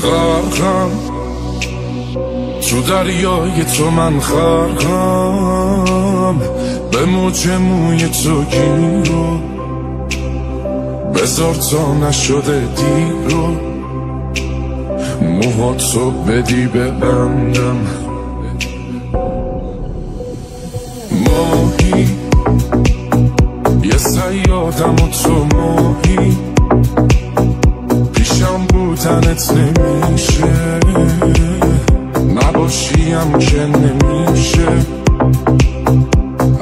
غرقم تو دریای تو، من خرقم به موج موی تو گیرو، بذار تا نشده دیرو، موهاتو بدی ببندم. ماهی یه صیادم و تو ماهی، پیشم بودنت نمیشه، نباشیم که نمیشه.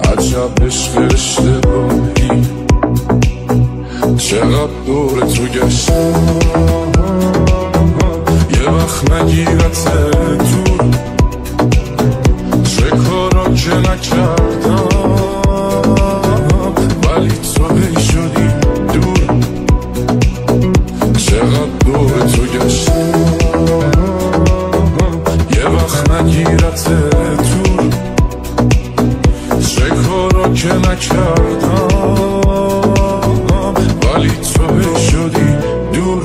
عجب عشق اشتباهی، چقدر دور تو گشتم، یه وقت نگیرت دور، چه کارا که نکردم ولی تو هی شدی دور. چقدر دور تو گشتم، یه وقت نگیرت دور، چه کارا که نکردم ولی تو هی شدی دور.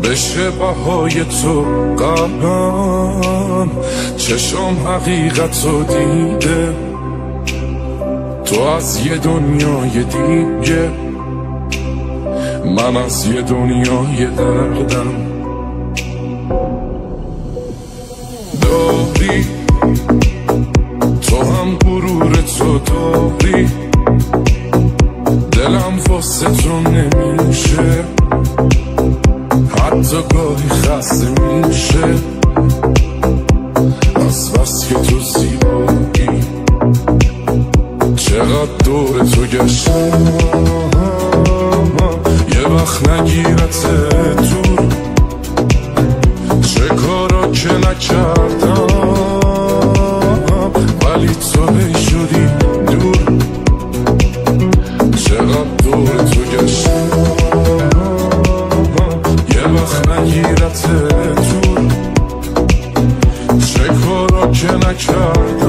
بشه بهای تو قلبم، چشم حقیقتو دیده، تو از یه دنیای دیگه، من از یه دنیای دردم. داری تو هم غرور تو داری، دلم واسه تو نمیشه، حتی گاهی خسته میشه از بس که تو زیبایی. چقدر دور تو گشتم، یه وقت نگیرت دور، چه کارا که نکردم ولی تو هی شدی دور. چقدر دور تو گشتم، یه وقت نگیرت دور، چه کارا که نکردم